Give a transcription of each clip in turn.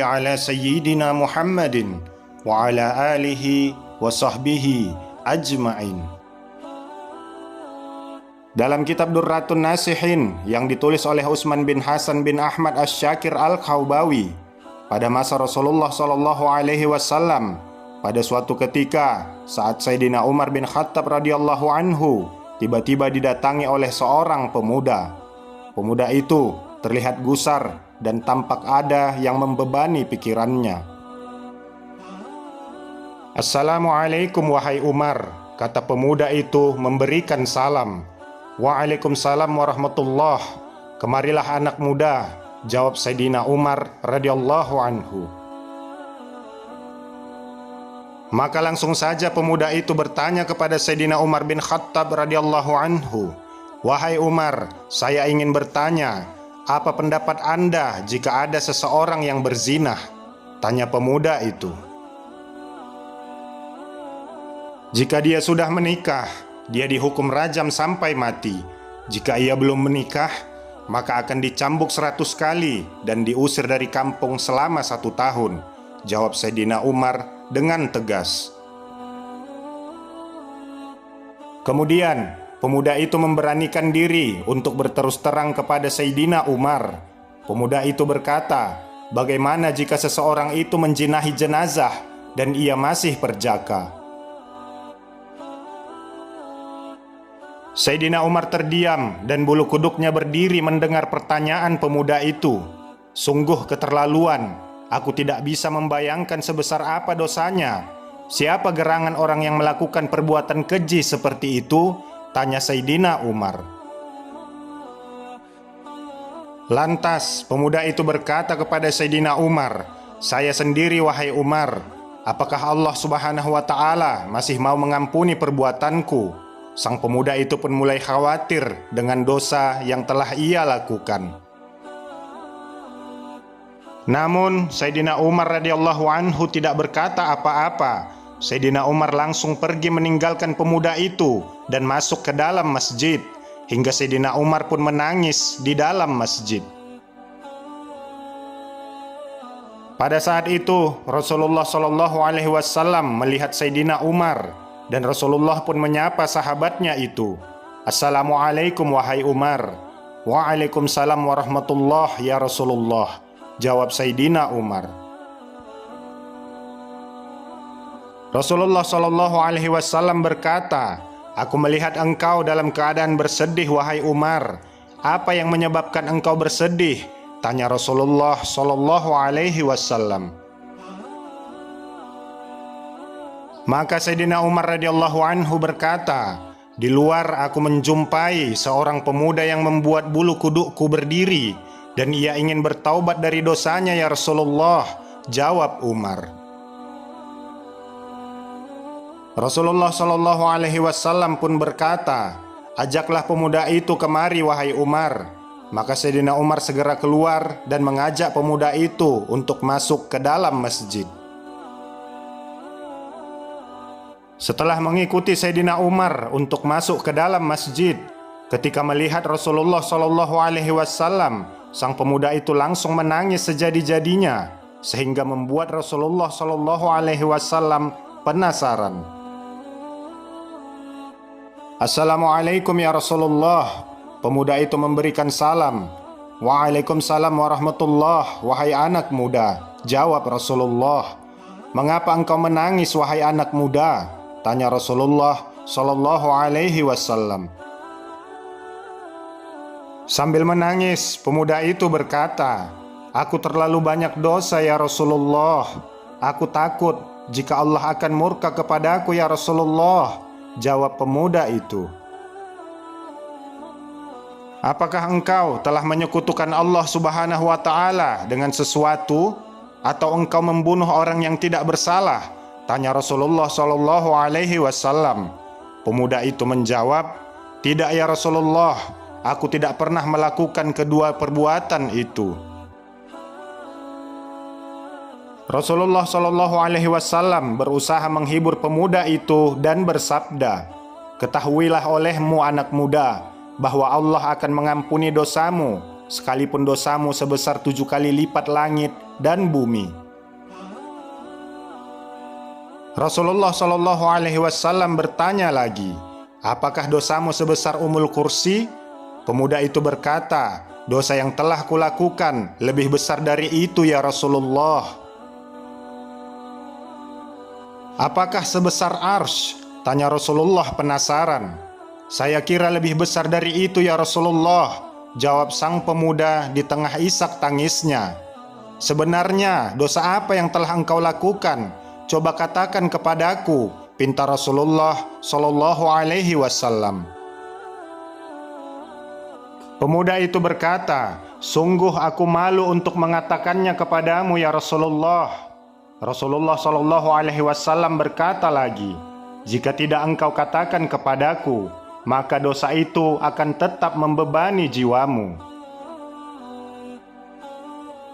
ala sayyidina Muhammadin wa ala alihi wa sahbihi ajma'in. Dalam kitab Durratun Nasihin yang ditulis oleh Utsman bin Hasan bin Ahmad Asy-Syakir Al-Khawbawi, pada masa Rasulullah Shallallahu Alaihi Wasallam, pada suatu ketika saat Sayyidina Umar bin Khattab radhiyallahu anhu tiba-tiba didatangi oleh seorang pemuda. Pemuda itu terlihat gusar dan tampak ada yang membebani pikirannya. "Assalamualaikum wahai Umar," kata pemuda itu memberikan salam. "Waalaikumsalam warahmatullah. Kemarilah anak muda," jawab Sayyidina Umar radhiyallahu anhu. Maka langsung saja pemuda itu bertanya kepada Sayyidina Umar bin Khattab radhiyallahu anhu, "Wahai Umar, saya ingin bertanya, apa pendapat Anda jika ada seseorang yang berzinah?" tanya pemuda itu. "Jika dia sudah menikah, dia dihukum rajam sampai mati. Jika ia belum menikah, maka akan dicambuk 100 kali dan diusir dari kampung selama 1 tahun, jawab Sayyidina Umar dengan tegas. Kemudian pemuda itu memberanikan diri untuk berterus terang kepada Sayyidina Umar. Pemuda itu berkata, "Bagaimana jika seseorang itu menjinahi jenazah dan ia masih perjaka?" Sayyidina Umar terdiam dan bulu kuduknya berdiri mendengar pertanyaan pemuda itu. "Sungguh keterlaluan. Aku tidak bisa membayangkan sebesar apa dosanya. Siapa gerangan orang yang melakukan perbuatan keji seperti itu?" tanya Sayyidina Umar. Lantas pemuda itu berkata kepada Sayyidina Umar, "Saya sendiri wahai Umar. Apakah Allah Subhanahu wa ta'ala masih mau mengampuni perbuatanku?" Sang pemuda itu pun mulai khawatir dengan dosa yang telah ia lakukan. Namun Sayyidina Umar radhiyallahu anhu tidak berkata apa-apa. Sayyidina Umar langsung pergi meninggalkan pemuda itu dan masuk ke dalam masjid, hingga Sayyidina Umar pun menangis di dalam masjid. Pada saat itu Rasulullah Shallallahu Alaihi Wasallam melihat Sayyidina Umar, dan Rasulullah pun menyapa sahabatnya itu, "Assalamualaikum wahai Umar." "Waalaikumsalam warahmatullah ya Rasulullah," jawab Sayyidina Umar. Rasulullah Shallallahu Alaihi Wasallam berkata, "Aku melihat engkau dalam keadaan bersedih wahai Umar. Apa yang menyebabkan engkau bersedih?" tanya Rasulullah Shallallahu Alaihi Wasallam. Maka Sayyidina Umar radhiyallahu anhu berkata, "Di luar aku menjumpai seorang pemuda yang membuat bulu kudukku berdiri, dan ia ingin bertaubat dari dosanya ya Rasulullah," jawab Umar. Rasulullah Shallallahu Alaihi Wasallam pun berkata, "Ajaklah pemuda itu kemari wahai Umar." Maka Sayyidina Umar segera keluar dan mengajak pemuda itu untuk masuk ke dalam masjid. Setelah mengikuti Sayyidina Umar untuk masuk ke dalam masjid, ketika melihat Rasulullah Shallallahu Alaihi Wasallam, sang pemuda itu langsung menangis sejadi-jadinya, sehingga membuat Rasulullah Shallallahu Alaihi Wasallam penasaran. "Assalamualaikum ya Rasulullah." Pemuda itu memberikan salam. "Waalaikumsalam warahmatullah, wahai anak muda," jawab Rasulullah. "Mengapa engkau menangis wahai anak muda?" tanya Rasulullah Shallallahu Alaihi Wasallam. Sambil menangis, pemuda itu berkata, "Aku terlalu banyak dosa ya Rasulullah. Aku takut jika Allah akan murka kepadaku ya Rasulullah," jawab pemuda itu. "Apakah engkau telah menyekutukan Allah Subhanahu wa ta'ala dengan sesuatu, atau engkau membunuh orang yang tidak bersalah?" tanya Rasulullah Shallallahu Alaihi Wasallam. Pemuda itu menjawab, "Tidak ya Rasulullah, aku tidak pernah melakukan kedua perbuatan itu." Rasulullah Shallallahu Alaihi Wasallam berusaha menghibur pemuda itu dan bersabda, "Ketahuilah olehmu anak muda, bahwa Allah akan mengampuni dosamu sekalipun dosamu sebesar 7 kali lipat langit dan bumi. Rasulullah Shallallahu Alaihi Wasallam bertanya lagi, apakah dosamu sebesar Ummul Kursi? Pemuda itu berkata, dosa yang telah kulakukan lebih besar dari itu ya Rasulullah. Apakah sebesar Arsy? Tanya Rasulullah penasaran. Saya kira lebih besar dari itu ya Rasulullah, jawab sang pemuda di tengah isak tangisnya. Sebenarnya dosa apa yang telah engkau lakukan? Coba katakan kepadaku, pinta Rasulullah Shallallahu Alaihi Wasallam. Pemuda itu berkata, sungguh aku malu untuk mengatakannya kepadamu ya Rasulullah. Rasulullah Shallallahu Alaihi Wasallam berkata lagi, jika tidak engkau katakan kepadaku, maka dosa itu akan tetap membebani jiwamu.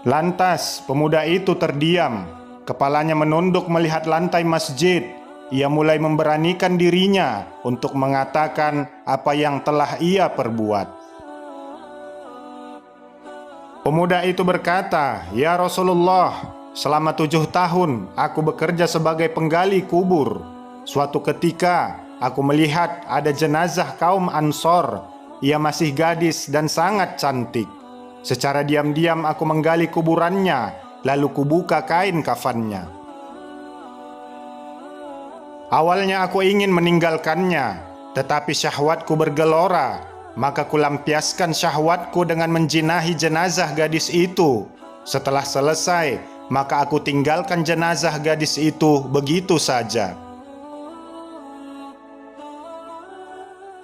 Lantas pemuda itu terdiam. Kepalanya menunduk melihat lantai masjid. Ia mulai memberanikan dirinya untuk mengatakan apa yang telah ia perbuat. Pemuda itu berkata, ya Rasulullah, selama 7 tahun aku bekerja sebagai penggali kubur. Suatu ketika aku melihat ada jenazah kaum Ansor. Ia masih gadis dan sangat cantik. Secara diam-diam aku menggali kuburannya, lalu kubuka kain kafannya. Awalnya aku ingin meninggalkannya, tetapi syahwatku bergelora, maka kulampiaskan syahwatku dengan menjinahi jenazah gadis itu. Setelah selesai, maka aku tinggalkan jenazah gadis itu begitu saja.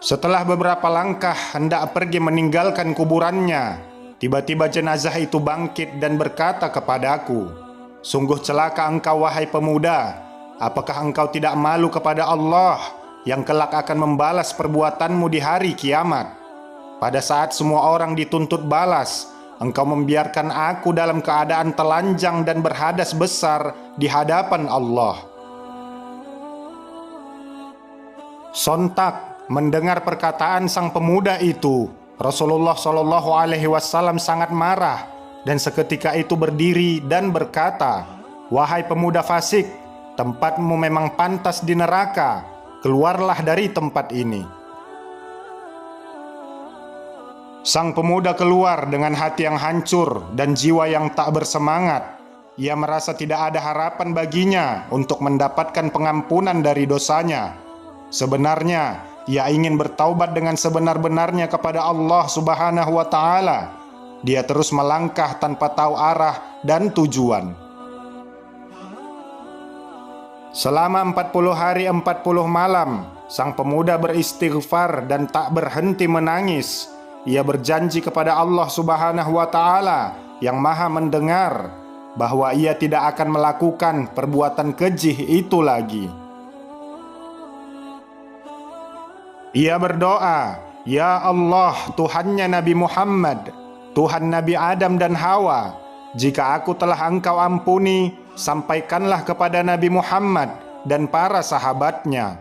Setelah beberapa langkah hendak pergi meninggalkan kuburannya, tiba-tiba jenazah itu bangkit dan berkata kepadaku, sungguh celaka engkau wahai pemuda. Apakah engkau tidak malu kepada Allah yang kelak akan membalas perbuatanmu di hari kiamat? Pada saat semua orang dituntut balas, engkau membiarkan aku dalam keadaan telanjang dan berhadas besar di hadapan Allah. Sontak mendengar perkataan sang pemuda itu, Rasulullah Shallallahu Alaihi Wasallam sangat marah dan seketika itu berdiri dan berkata, wahai pemuda fasik, tempatmu memang pantas di neraka. Keluarlah dari tempat ini. Sang pemuda keluar dengan hati yang hancur dan jiwa yang tak bersemangat. Ia merasa tidak ada harapan baginya untuk mendapatkan pengampunan dari dosanya. Sebenarnya, ia ingin bertaubat dengan sebenar-benarnya kepada Allah Subhanahu wa Ta'ala. Dia terus melangkah tanpa tahu arah dan tujuan. Selama 40 hari 40 malam, sang pemuda beristighfar dan tak berhenti menangis. Ia berjanji kepada Allah Subhanahu wa Ta'ala yang Maha mendengar bahwa ia tidak akan melakukan perbuatan keji itu lagi. Ia berdoa, ya Allah, Tuhannya Nabi Muhammad, Tuhan Nabi Adam dan Hawa, jika aku telah engkau ampuni, sampaikanlah kepada Nabi Muhammad dan para sahabatnya.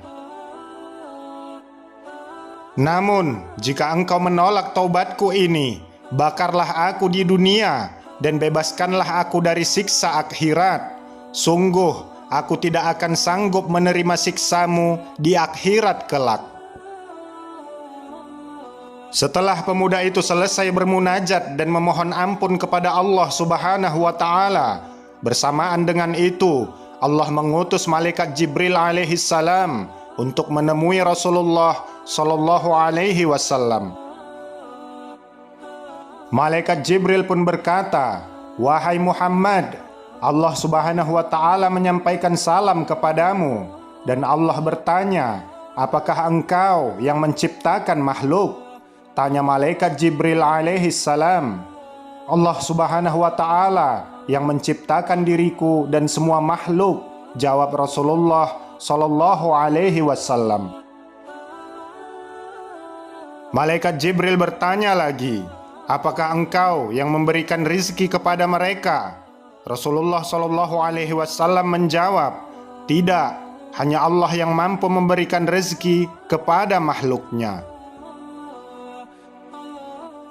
Namun, jika engkau menolak taubatku ini, bakarlah aku di dunia dan bebaskanlah aku dari siksa akhirat. Sungguh, aku tidak akan sanggup menerima siksamu di akhirat kelak. Setelah pemuda itu selesai bermunajat dan memohon ampun kepada Allah Subhanahu wa Ta'ala, bersamaan dengan itu Allah mengutus malaikat Jibril alaihi salam untuk menemui Rasulullah Shallallahu Alaihi Wasallam. Malaikat Jibril pun berkata, wahai Muhammad, Allah Subhanahu wa Ta'ala menyampaikan salam kepadamu, dan Allah bertanya, apakah engkau yang menciptakan makhluk? Tanya malaikat Jibril alaihi salam. Allah Subhanahu wa Ta'ala yang menciptakan diriku dan semua makhluk, jawab Rasulullah Shallallahu Alaihi Wasallam. Malaikat Jibril bertanya lagi, apakah engkau yang memberikan rizki kepada mereka? Rasulullah Shallallahu Alaihi Wasallam menjawab, tidak, hanya Allah yang mampu memberikan rezeki kepada makhluknya.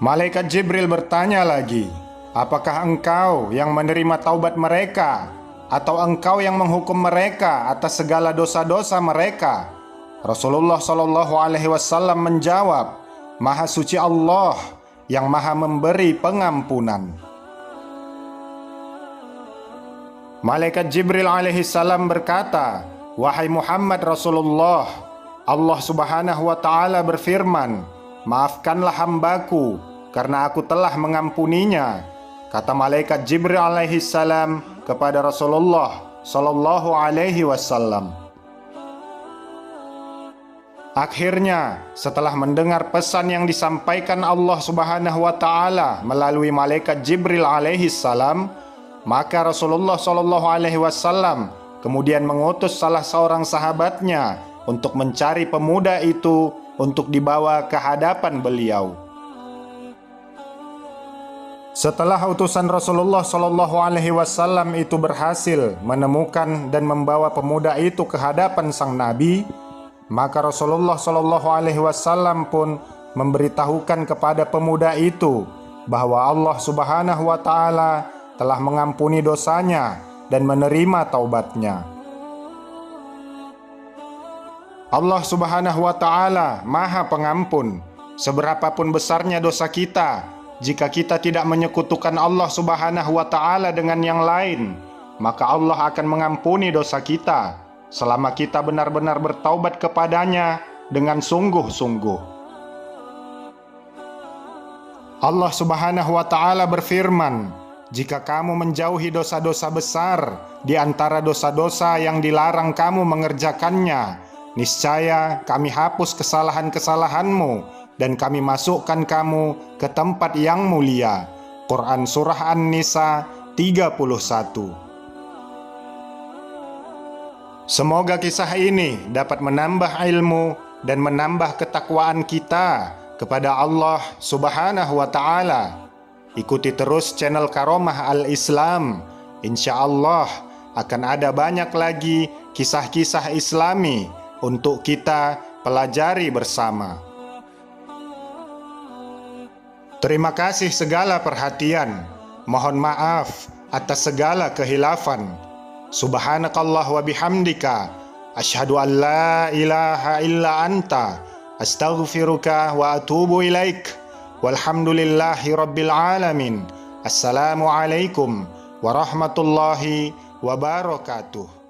Malaikat Jibril bertanya lagi, "Apakah engkau yang menerima taubat mereka, atau engkau yang menghukum mereka atas segala dosa-dosa mereka?" Rasulullah Shallallahu Alaihi Wasallam menjawab, "Maha suci Allah yang maha memberi pengampunan." Malaikat Jibril alaihi salam berkata, "Wahai Muhammad Rasulullah, Allah Subhanahu wa Ta'ala berfirman, 'Maafkanlah hambaku, karena aku telah mengampuninya.'" Kata malaikat Jibril alaihi salam kepada Rasulullah Sallallahu Alaihi Wasallam. Akhirnya, setelah mendengar pesan yang disampaikan Allah Subhanahu wa Ta'ala melalui malaikat Jibril alaihi salam, maka Rasulullah Sallallahu Alaihi Wasallam kemudian mengutus salah seorang sahabatnya untuk mencari pemuda itu untuk dibawa ke hadapan beliau. Setelah utusan Rasulullah Sallallahu Alaihi Wasallam itu berhasil menemukan dan membawa pemuda itu ke hadapan sang Nabi, maka Rasulullah Sallallahu Alaihi Wasallam pun memberitahukan kepada pemuda itu bahwa Allah Subhanahu wa Ta'ala telah mengampuni dosanya dan menerima taubatnya. Allah Subhanahu wa Ta'ala Maha Pengampun. Seberapapun besarnya dosa kita, jika kita tidak menyekutukan Allah Subhanahu wa Ta'ala dengan yang lain, maka Allah akan mengampuni dosa kita selama kita benar-benar bertaubat kepadanya dengan sungguh-sungguh. Allah Subhanahu wa Ta'ala berfirman, "Jika kamu menjauhi dosa-dosa besar di antara dosa-dosa yang dilarang kamu mengerjakannya, niscaya kami hapus kesalahan-kesalahanmu dan kami masukkan kamu ke tempat yang mulia." Quran Surah An-Nisa 31. Semoga kisah ini dapat menambah ilmu dan menambah ketakwaan kita kepada Allah Subhanahu wa Ta'ala. Ikuti terus channel Karomah Al-Islam. Insya Allah akan ada banyak lagi kisah-kisah Islami untuk kita pelajari bersama. Terima kasih segala perhatian. Mohon maaf atas segala kehilafan. Subhanakallah wa bihamdika, asyhadu an la ilaha illa anta, astaghfiruka wa atubu ilaik. Walhamdulillahi rabbil alamin. Assalamualaikum warahmatullahi wabarakatuh.